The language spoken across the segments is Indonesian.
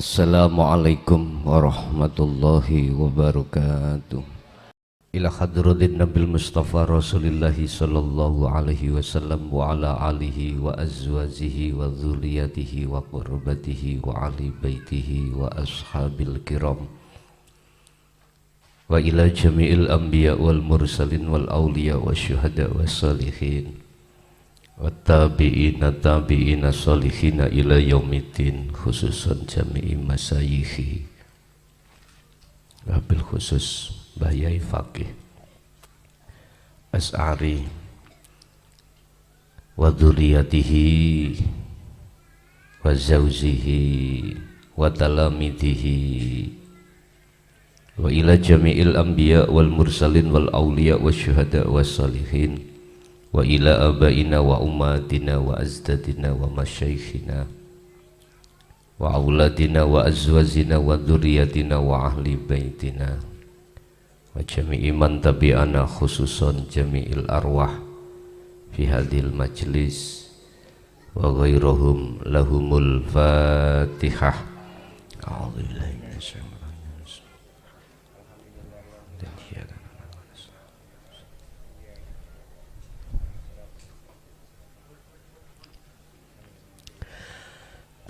Assalamualaikum warahmatullahi wabarakatuh. Ila hadratin Nabil Mustafa Rasulillahi sallallahu alaihi wasallam wa ala alihi wa azwajihi wa dzurriyyatihi wa qurbatihi wa ali baitihi wa ashabil kiram wa ila jami'il anbiya wal mursalin wal awliya wa syuhada wa salihin wattabi'ina tabi'ina salihina ila yaumiddin, khususan jami'i masayikhi wabil khusus Bahyai Faqih As'ari wa dzurriyyatihi wa zawjihi wa talamidihi wa ila jami'il anbiya wal mursalin wal awliya wa syuhada wa salihin wa ila abaina wa ummatina wa azdadina wa masyaikhina wa auladina wa azwazina wa dzurriyyatina wa ahli baitina wa jami'i man tabi'ana, khususan jami'il arwah fi hadhil majlis wa ghairuhum lahumul fatihah. A'udzubillahi minasyaitonir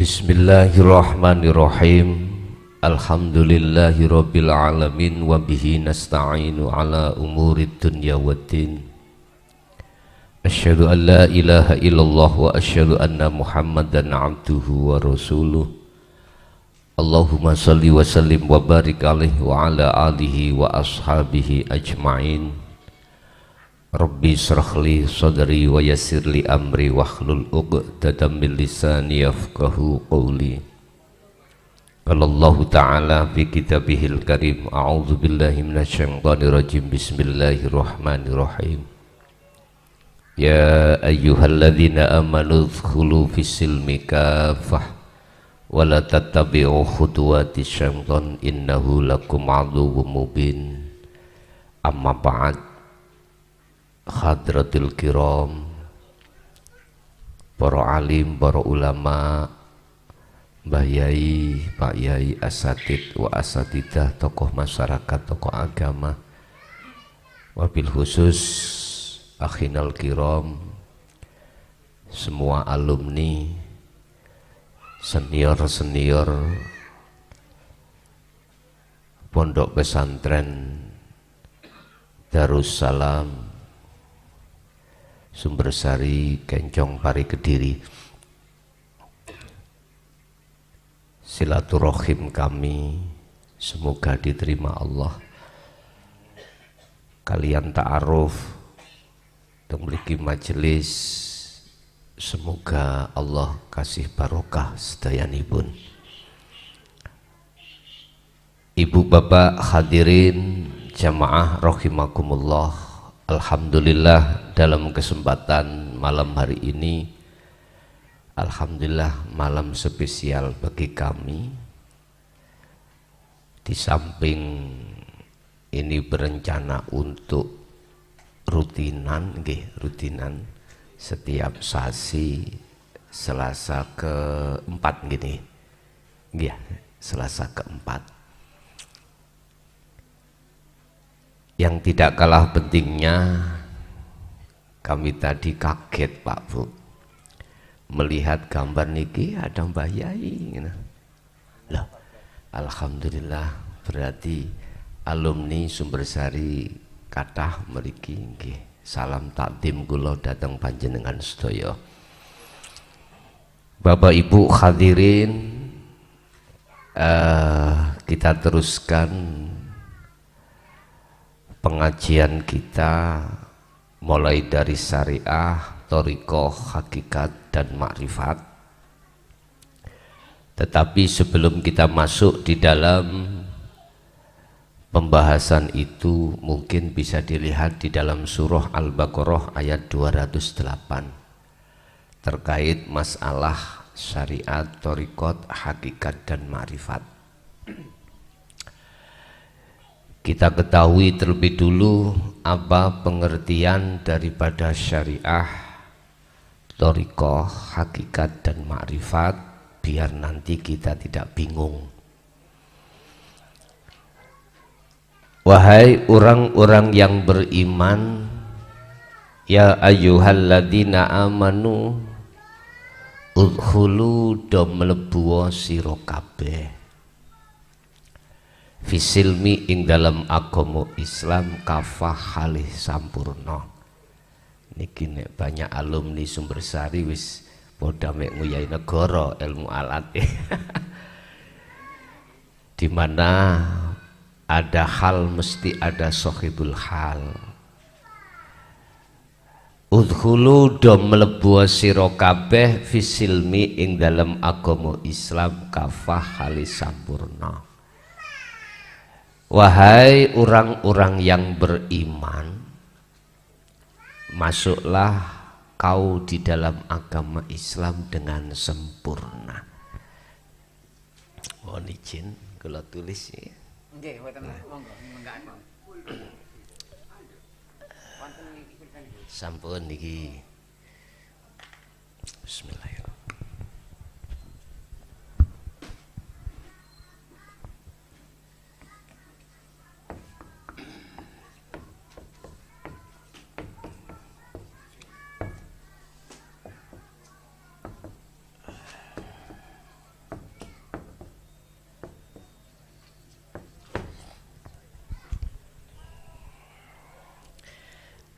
Bismillahirrahmanirrahim. Alhamdulillahi rabbil alamin wa bihi nasta'inu ala umurid dunya waddin. Asyhadu an la ilaha illallah wa asyhadu anna Muhammadan abduhu wa rasuluh. Allahumma salli wa sallim wa barik alaihi wa ala alihi wa ashabihi ajma'in. Rabbi syrahli sadri wa yassirli amri wahlul 'uqdatam min lisani yafqahu qawli. Qala Allah Ta'ala fi kitabihil karim, a'udzu billahi minasyaitonir rajim, bismillahirrahmanirrahim. Ya ayyuhalladzina amanu udkhulu fis-silmi kaffah wa la tattabi'u khutuwatis syaiton innahu lakum 'aduwwum mubin. Amma ba'd. Hadratil kiram, para alim, para ulama, Mbah Yai, Pak Yai, asatid wa asatidah, tokoh masyarakat, tokoh agama, wabil khusus akhinal kiram, semua alumni, senior-senior Pondok Pesantren Darussalam Sumbersari Kencong Pari Kediri. Silaturahim kami semoga diterima Allah. Kalian ta'aruf memiliki majelis, semoga Allah kasih barokah sedayanipun. Ibu bapak hadirin jamaah rahimakumullah. Alhamdulillah, dalam kesempatan malam hari ini, alhamdulillah malam spesial bagi kami. Di samping ini berencana untuk rutinan setiap sasi Selasa keempat gini, ya, Selasa keempat. Yang tidak kalah pentingnya, kami tadi kaget Pak Bu melihat gambar niki ada Mbah Yai. Loh, alhamdulillah, berarti alumni Sumbersari kathah mriki nggih. Salam takdim kula dhateng panjenengan sedaya. Bapak Ibu hadirin, kita teruskan pengajian kita mulai dari syariah, thariqah, hakikat dan makrifat. Tetapi sebelum kita masuk di dalam pembahasan itu, mungkin bisa dilihat di dalam surah Al-Baqarah ayat 208 terkait masalah syariat, thariqat, hakikat dan makrifat. Kita ketahui terlebih dulu apa pengertian daripada syariah, thariqah, hakikat dan makrifat biar nanti kita tidak bingung. Wahai orang-orang yang beriman, ya ayyuhalladzina amanu udkhulu do mlebu sira kabeh fisilmi ing dalam agama Islam kafah halih sampurna. Niki nek banyak alumni Sumbersari wis padha mek nguyai negara ilmu alat di mana ada hal mesti ada sahibul hal. Udkhulu do mlebu sira kabeh fisilmi ing dalam agama Islam kafah halis sampurna. Wahai orang-orang yang beriman, masuklah kau di dalam agama Islam dengan sempurna. Mohon izin kalau tulis ya. Nggih, mboten monggo menggakan. Sampun niki. Bismillahirrahmanirrahim.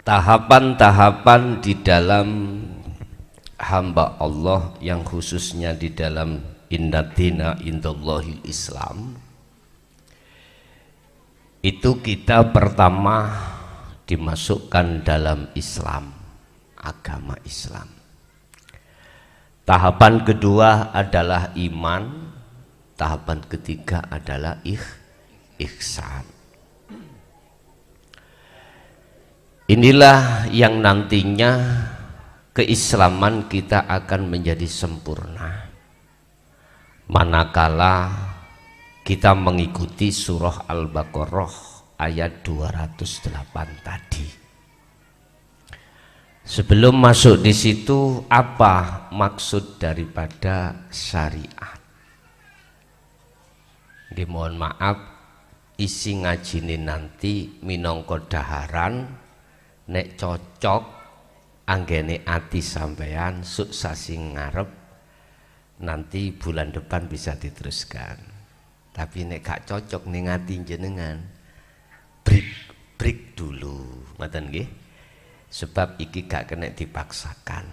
Tahapan-tahapan di dalam hamba Allah yang khususnya di dalam innatina indallahil Islam itu kita pertama dimasukkan dalam Islam, agama Islam. Tahapan kedua adalah iman, tahapan ketiga adalah ihsan. Inilah yang nantinya keislaman kita akan menjadi sempurna manakala kita mengikuti surah Al-Baqarah ayat 208 tadi. Sebelum masuk di situ, apa maksud daripada syariat? Mohon maaf, isi ngajine nanti minangka daharan. Nek cocok anggene ati sampean suksasi ngarep nanti bulan depan bisa diteruskan. Tapi nek gak cocok ning ati jenengan break dulu, ngoten nggih. Sebab iki gak kena dipaksakan.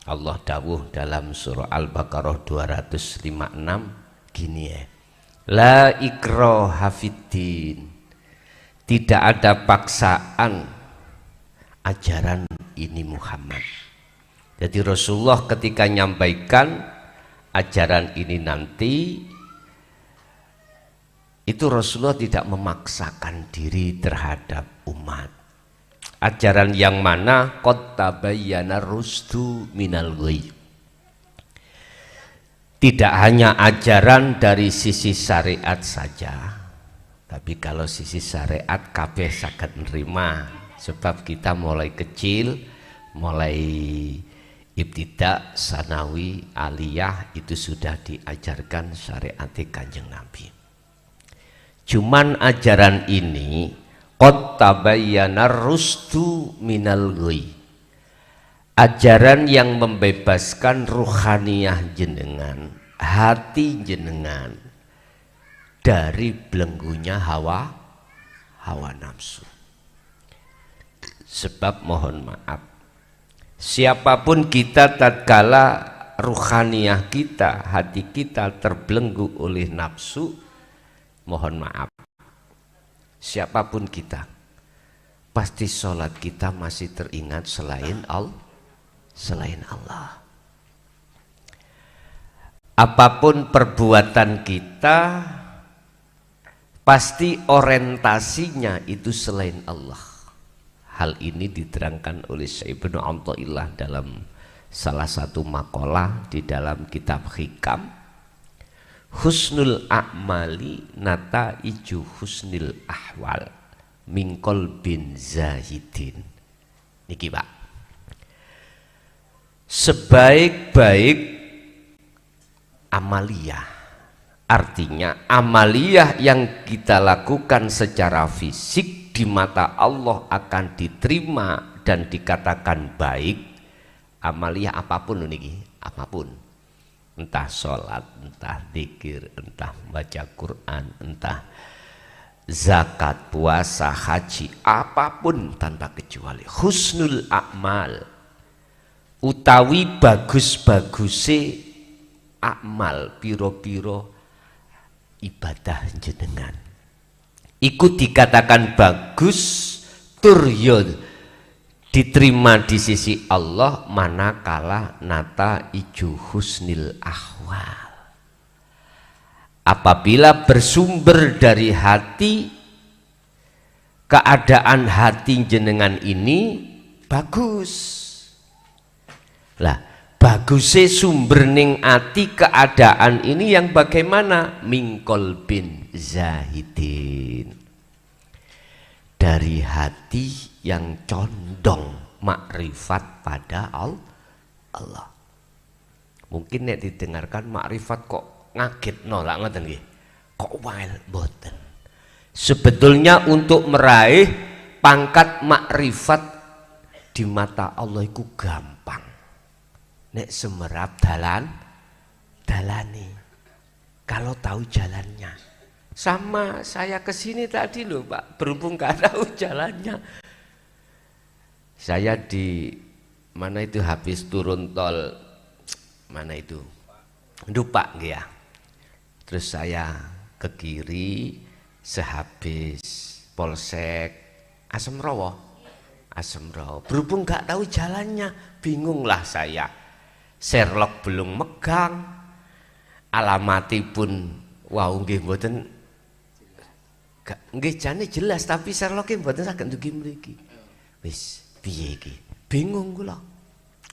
Allah dawuh dalam surah Al-Baqarah 256 gini ya. La ikraha fiddin. Tidak ada paksaan ajaran ini Muhammad. Jadi Rasulullah ketika nyampaikan ajaran ini nanti itu Rasulullah tidak memaksakan diri terhadap umat. Ajaran yang mana qad tabayyana rusdu minal ghayy. Tidak hanya ajaran dari sisi syariat saja, tapi kalau sisi syariat kabeh saged nerima. Sebab kita mulai kecil, mulai ibtidak, sanawi, aliyah itu sudah diajarkan syariat Kanjeng Nabi. Cuman ajaran ini qad tabayyana rusdu minal ghayy. Ajaran yang membebaskan ruhaniyah jenengan, hati jenengan dari belenggunya hawa nafsu. Sebab mohon maaf, siapapun kita tatkala ruhaniyah kita, hati kita terbelenggu oleh nafsu, mohon maaf, siapapun kita, pasti sholat kita masih teringat selain Allah. Apapun perbuatan kita, pasti orientasinya itu selain Allah. Hal ini diterangkan oleh Syekh Ibnu Athaillah dalam salah satu makalah di dalam kitab Hikam. Husnul a'mali nataiju husnil ahwal mingkol bin zahidin. Niki Pak, sebaik-baik amaliyah. Artinya amaliyah yang kita lakukan secara fisik di mata Allah akan diterima dan dikatakan baik. Amaliyah apapun ini, apapun, entah sholat, entah zikir, entah baca Quran, entah zakat, puasa, haji, apapun tanpa kecuali husnul a'mal utawi bagus-baguse amal piro-piro ibadah jenengan ikut dikatakan bagus turyo diterima di sisi Allah manakala nata iju husnil ahwal. Apabila bersumber dari hati, keadaan hati jenengan ini bagus. Lah, bagusnya sumber ning ati keadaan ini yang bagaimana? Mingkol bin zahidin. Dari hati yang condong makrifat pada Allah. Mungkin nek didengarkan makrifat kok ngaget nolak ngoten nggih. Kok wael mboten. Sebetulnya untuk meraih pangkat makrifat di mata Allah itu gampang. Nek semerap dalani. Kalau tahu jalannya. Sama saya kesini tadi loh Pak, berhubung gak tahu jalannya. Saya di mana itu habis turun tol mana itu Dupak ya. Terus saya ke kiri sehabis Polsek Asemrowo. Berhubung gak tahu jalannya, bingunglah saya. Sherlock belum megang, alamati pun wow nggih mboten nggih jane jelas tapi Sherlock mboten saged ndugi mriki. Wis piye iki? Bingung kula.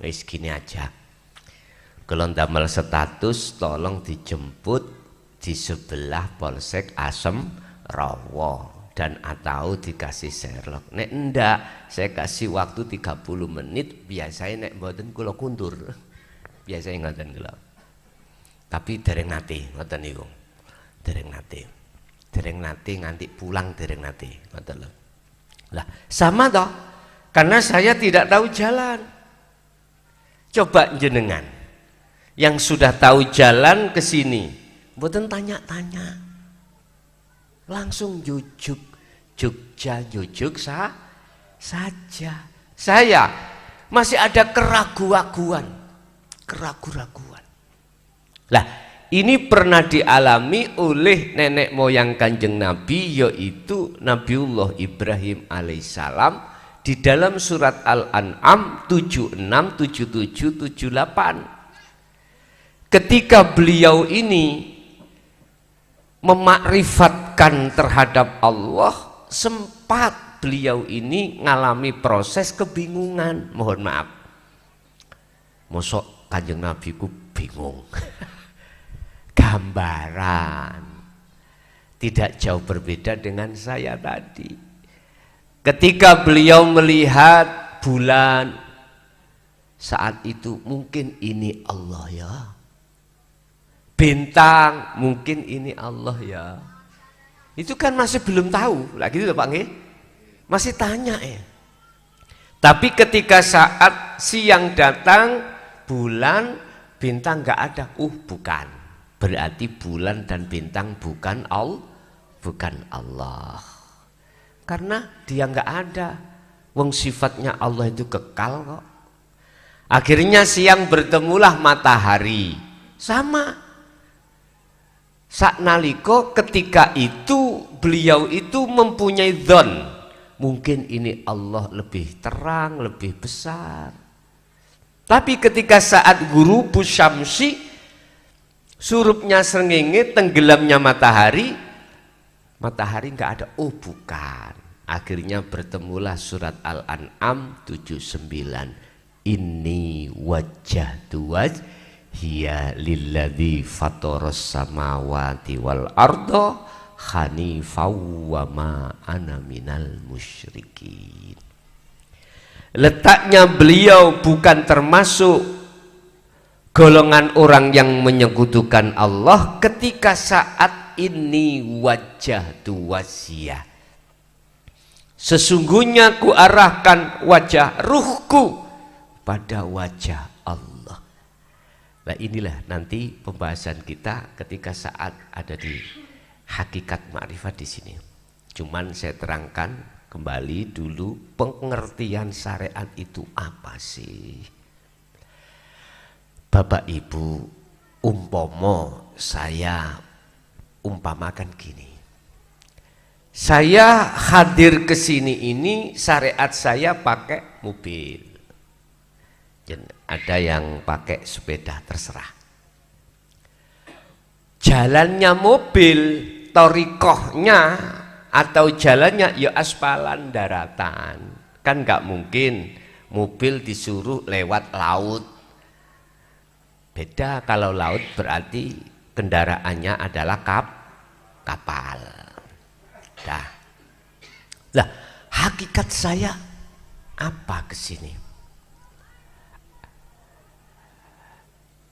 Wis gini aja. Kula ndamel status tolong dijemput di sebelah Polsek Asemrowo dan atau dikasih Sherlock. Nek ndak saya kasih waktu 30 menit, biasanya nek mboten kula kundur. Biasanya ngoten kula. Tapi dereng nate ngoten niku. Dereng nate nganti pulang dereng nate ngoten lho. Lah sama toh, karena saya tidak tahu jalan. Coba jenengan yang sudah tahu jalan ke sini, mboten tanya-tanya. Langsung jujuk saja. Saya masih ada keraguan. Lah, ini pernah dialami oleh nenek moyang Kanjeng Nabi, yaitu Nabiullah Ibrahim alaihissalam di dalam surat Al-An'am 76, 77, 78. Ketika beliau ini memakrifatkan terhadap Allah, sempat beliau ini ngalami proses kebingungan. Mohon maaf, mosok Kanjeng Nabi ku bingung. Gambaran tidak jauh berbeda dengan saya tadi. Ketika beliau melihat bulan, saat itu mungkin ini Allah ya. Bintang mungkin ini Allah ya. Itu kan masih belum tahu lagi itu Pak nggih. Masih tanya ya. Tapi ketika saat siang datang, bulan, bintang nggak ada. Bukan. Berarti bulan dan bintang bukan Allah. Karena dia nggak ada. Wong sifatnya Allah itu kekal kok. Akhirnya siang bertemulah matahari. Sama. Saknaliko ketika itu beliau itu mempunyai dzon, mungkin ini Allah lebih terang, lebih besar. Tapi ketika saat ghurubus syamsi, surupnya srengenge, tenggelamnya matahari nggak ada. Bukan. Akhirnya bertemulah surat Al-An'am 79. Inni wajjahtu hiya lilladzi fataras samawati wal arda hanifan wa ma ana minal musyrikin. Letaknya beliau bukan termasuk golongan orang yang menyekutukan Allah ketika saat ini wajah wajiyah. Sesungguhnya ku arahkan wajah ruhku pada wajah Allah. Nah inilah nanti pembahasan kita ketika saat ada di hakikat ma'rifat di sini. Cuman saya terangkan kembali dulu pengertian syariat itu apa sih? Bapak Ibu, umpomo saya umpamakan gini. Saya hadir ke sini ini syariat saya pakai mobil. Ada yang pakai sepeda, terserah. Jalannya mobil, torikohnya atau jalannya ya aspalan daratan. Kan nggak mungkin mobil disuruh lewat laut. Beda kalau laut berarti kendaraannya adalah kapal. Lah, hakikat saya apa ke sini?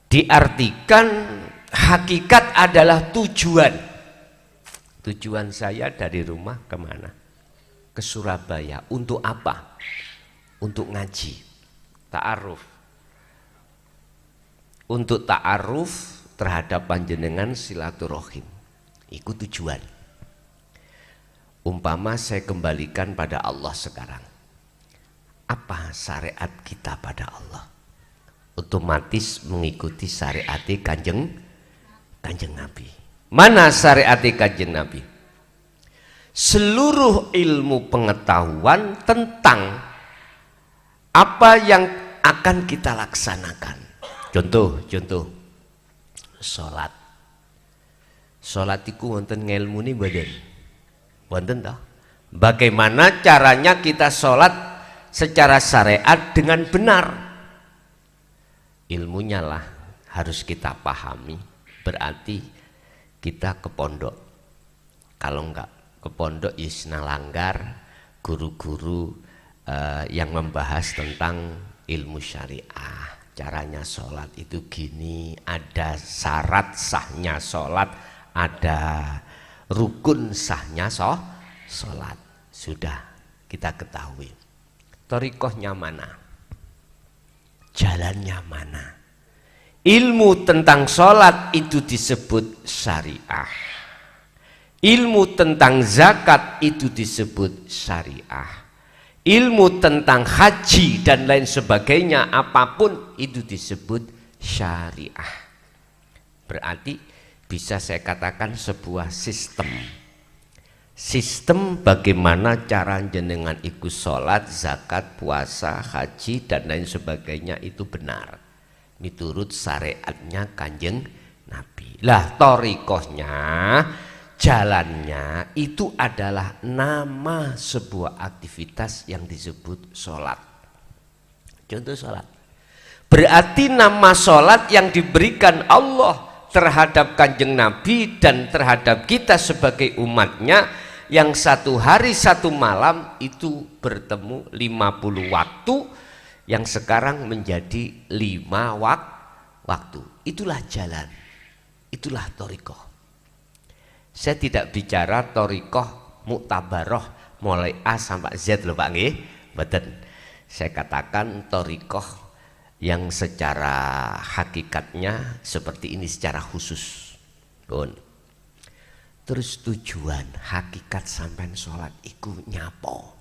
Diartikan hakikat adalah tujuan. Tujuan saya dari rumah kemana? Ke Surabaya. Untuk apa? Untuk ngaji, ta'aruf. Untuk ta'aruf terhadap panjenengan silaturahim. Itu tujuan. Umpama saya kembalikan pada Allah sekarang. Apa syariat kita pada Allah? Otomatis mengikuti syariat kanjeng Nabi. Mana syariat kanjeng Nabi? Seluruh ilmu pengetahuan tentang apa yang akan kita laksanakan. Contoh, sholat. Sholat itu wonten ngelmuni badan. Wonten toh? Bagaimana caranya kita sholat secara syariat dengan benar? Ilmunya lah harus kita pahami. Berarti kita ke pondok. Kalau enggak ke pondok isna langgar guru-guru yang membahas tentang ilmu syariah. Caranya sholat itu gini, ada syarat sahnya sholat, ada rukun sahnya sholat. Sudah kita ketahui. Thariqahnya mana? Jalannya mana? Ilmu tentang sholat itu disebut syariah. Ilmu tentang zakat itu disebut syariah. Ilmu tentang haji dan lain sebagainya apapun itu disebut syariah. Berarti bisa saya katakan sebuah sistem. Sistem bagaimana cara jenengan ikut sholat, zakat, puasa, haji dan lain sebagainya itu benar. Miturut syariatnya kanjeng Nabi. Lah thariqahnya, jalannya itu adalah nama sebuah aktivitas yang disebut sholat. Contoh sholat. Berarti nama sholat yang diberikan Allah terhadap kanjeng Nabi dan terhadap kita sebagai umatnya yang satu hari satu malam itu bertemu 50 waktu yang sekarang menjadi 5 waktu. Itulah jalan, itulah thariqah. Saya tidak bicara thariqah muktabaroh mulai A sampai Z loh Pak nggih, mboten. Saya katakan thariqah yang secara hakikatnya seperti ini secara khusus. Pun. Terus tujuan hakikat sampean sholat iku nyapo?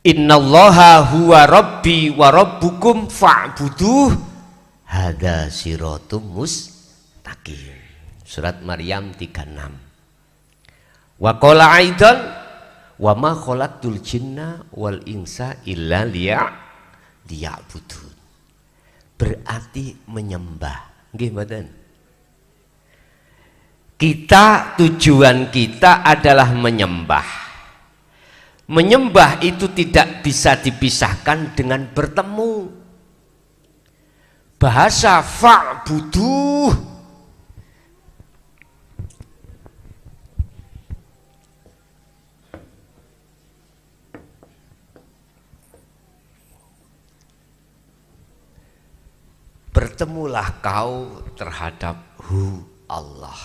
Innallaha huwa rabbi wa rabbukum fa'buduh hadza siratum mustaqim. Surat Maryam 36. Wa qala aidan wa ma khalaqtul jinna wal insa illa liya'budun. Berarti menyembah. Nggih mboten? Kita tujuan kita adalah menyembah. Menyembah itu tidak bisa dipisahkan dengan bertemu. Bahasa fa'buduh bertemulah kau terhadap Allah.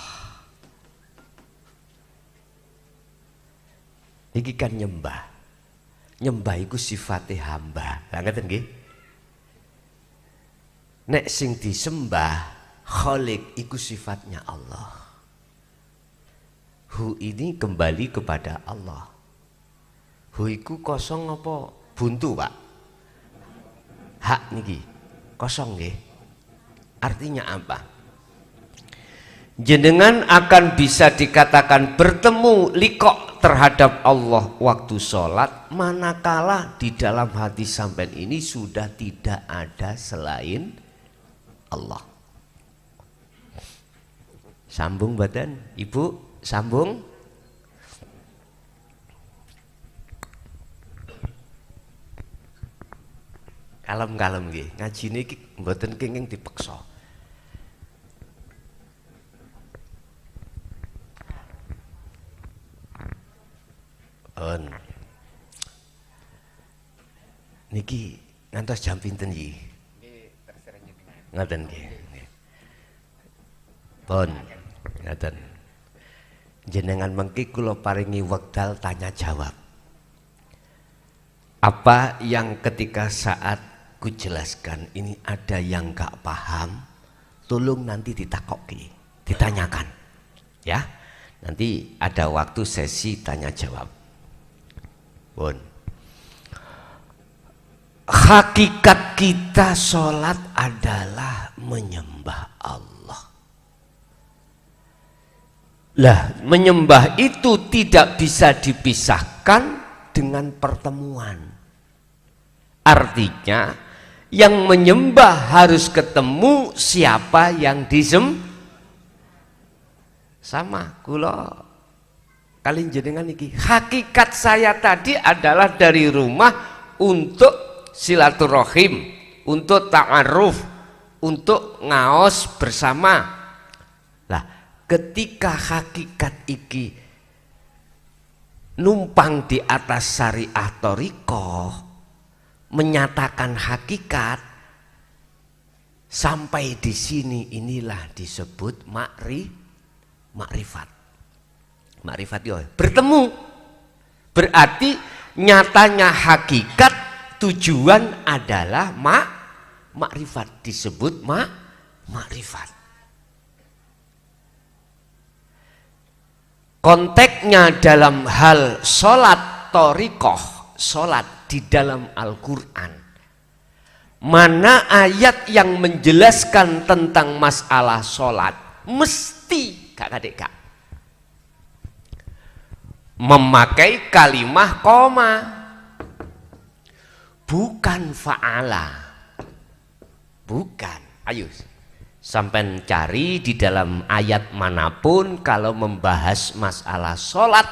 Iki kan nyembah. Nyembah iku sifate hamba. Lah ngeten nggih. Nek sing disembah Khalik iku sifatnya Allah. Hu ini kembali kepada Allah. Hu iku kosong apa buntu, Pak? Hak niki kosong nggih. Artinya apa? Jenengan akan bisa dikatakan bertemu liqo terhadap Allah waktu sholat manakala di dalam hati sampean ini sudah tidak ada selain Allah. Sambung badan, Ibu, sambung. Kalem-kalem nggih, ngajine iki mboten kenging dipeksa. Niki ngantos jam pinten iki? Terserah jenengan. Ngoten nggih. Pun ngaten. Jenengan mengki kula paringi wekdal tanya jawab. Apa yang ketika saat ku jelaskan ini ada yang gak paham, tolong nanti ditakoki, ditanyakan. Ya. Nanti ada waktu sesi tanya jawab. Pun. Hakikat kita sholat adalah menyembah Allah. Lah, menyembah itu tidak bisa dipisahkan dengan pertemuan. Artinya, yang menyembah harus ketemu siapa yang disembah. Sama, kula kalian jenengan iki. Hakikat saya tadi adalah dari rumah untuk silaturahim, untuk ta'aruf, untuk ngaos bersama. Lah, ketika hakikat iki numpang di atas syariah thariqah, menyatakan hakikat, sampai di sini inilah disebut makrifat. Makrifat yo bertemu. Berarti nyatanya hakikat tujuan adalah makrifat, disebut makrifat. Konteksnya dalam hal sholat thariqah, sholat di dalam Al-Quran. Mana ayat yang menjelaskan tentang masalah sholat mesti kak memakai kalimah koma, bukan fa'ala, bukan. Ayo sampai cari di dalam ayat manapun kalau membahas masalah sholat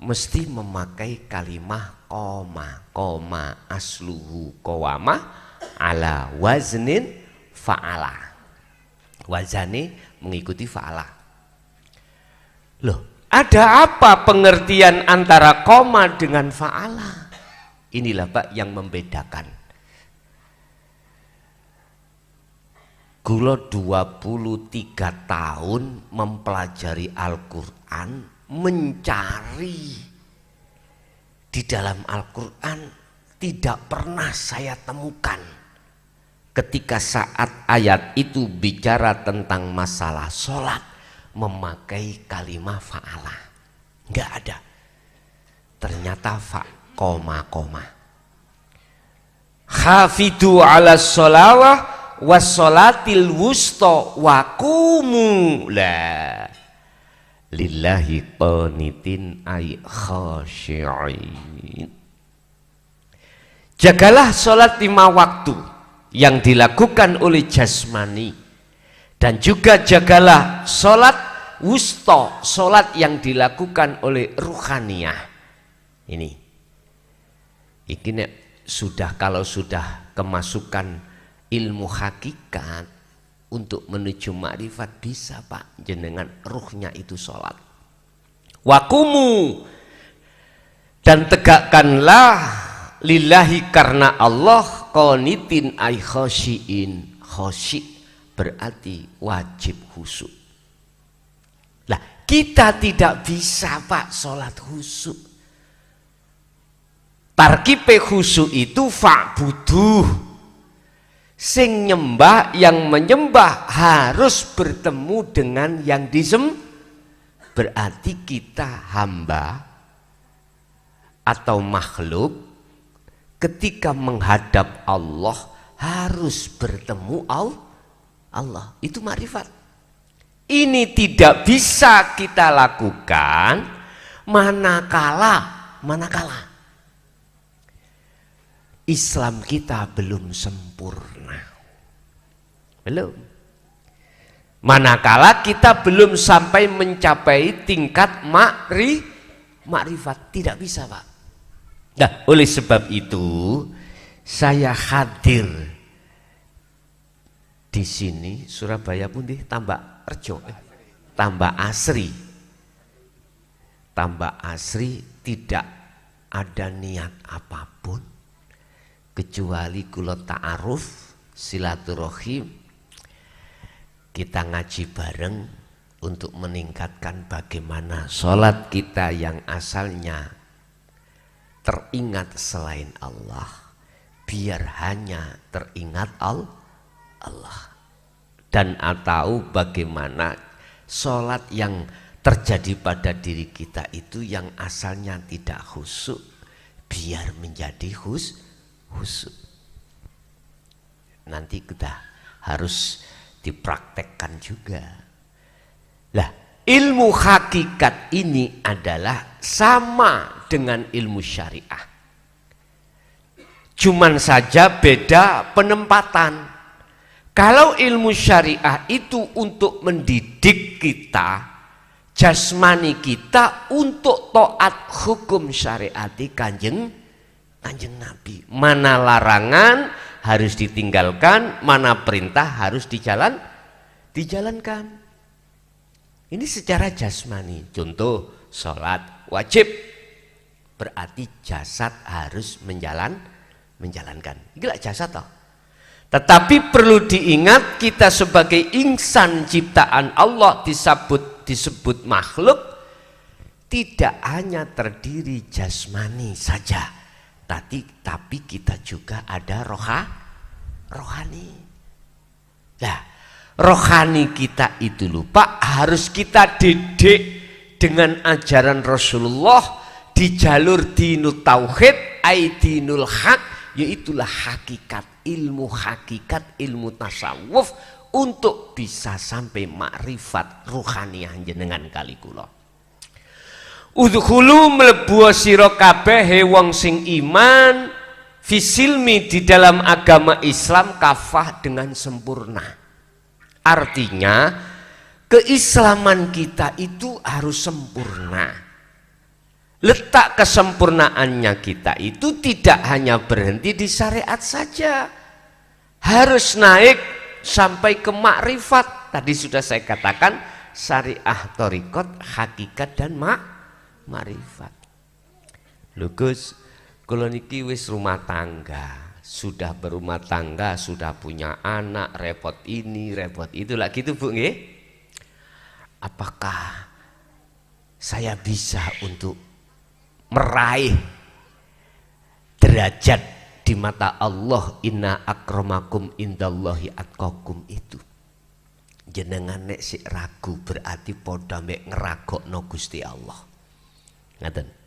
mesti memakai kalimah koma asluhu qawama ala waznin fa'ala. Wazani mengikuti fa'ala. Loh, ada apa pengertian antara koma dengan fa'ala? Inilah Pak yang membedakan. Kula 23 tahun mempelajari Al-Quran, mencari di dalam Al-Quran tidak pernah saya temukan ketika saat ayat itu bicara tentang masalah sholat memakai kalimah fa'ala. Enggak ada. Ternyata koma. Hafidu ala sholawah wassolatil wusta wakumu la lillahi qanitin ay khashi'in. Jagalah sholat 5 waktu yang dilakukan oleh jasmani, dan juga jagalah sholat wusta, sholat yang dilakukan oleh ruhaniyah. Ini sudah, kalau sudah kemasukan ilmu hakikat untuk menuju makrifat bisa Pak, jenengan ruhnya itu sholat. Wakumu, dan tegakkanlah lillahi karena Allah, qanitin ay khashiin, khosyik berarti wajib khusyuk. Lah, kita tidak bisa Pak sholat khusyuk. Tarkibe khusyuk itu fa'buduh. Sing nyembah, yang menyembah harus bertemu dengan yang disembah. Berarti kita hamba atau makhluk ketika menghadap Allah harus bertemu Allah. Itu makrifat. Ini tidak bisa kita lakukan manakala Islam kita belum sempurna. Belum. Manakala kita belum sampai mencapai tingkat makrifat. Tidak bisa Pak. Nah, oleh sebab itu saya hadir di sini Surabaya pun tambah Rejo, tambah asri, tidak ada niat apapun kecuali kula ta'aruf silaturahim, kita ngaji bareng untuk meningkatkan bagaimana sholat kita yang asalnya teringat selain Allah biar hanya teringat Allah, dan atau bagaimana sholat yang terjadi pada diri kita itu yang asalnya tidak khusyuk biar menjadi khusyuk. Nanti kita harus dipraktekkan juga. Lah, ilmu hakikat ini adalah sama dengan ilmu syariah. Cuman saja beda penempatan. Kalau ilmu syariah itu untuk mendidik kita, jasmani kita untuk taat hukum syariati kanjeng Nabi. Mana larangan harus ditinggalkan, mana perintah harus dijalankan. Ini secara jasmani. Contoh, sholat wajib berarti jasad harus menjalankan. Gila jasad toh. Tetapi perlu diingat, kita sebagai insan ciptaan Allah disebut makhluk, tidak hanya terdiri jasmani saja, tapi kita juga ada rohani. Nah, rohani kita itu lupa harus kita didik dengan ajaran Rasulullah di jalur dinul tauhid, dinul haq, yaitulah hakikat, ilmu tasawuf untuk bisa sampai makrifat ruhaniyah jenengan kali kula. Udkhulu mlebu sira kabeh wong sing iman fisilmi di dalam agama Islam kafah dengan sempurna. Artinya keislaman kita itu harus sempurna. Letak kesempurnaannya kita itu tidak hanya berhenti di syariat saja, harus naik sampai ke makrifat. Tadi sudah saya katakan syariah, thariqat, hakikat dan makrifat. Lho Gus, kula niki wis rumah tangga, sudah berumah tangga, sudah punya anak, repot ini, repot itu lah gitu Bu nggih. Apakah saya bisa untuk meraih derajat di mata Allah, inna akramakum indallahi atqakum itu? Jenengan nek sik ragu berarti padha mek ngeragokno Gusti Allah. Ngaten.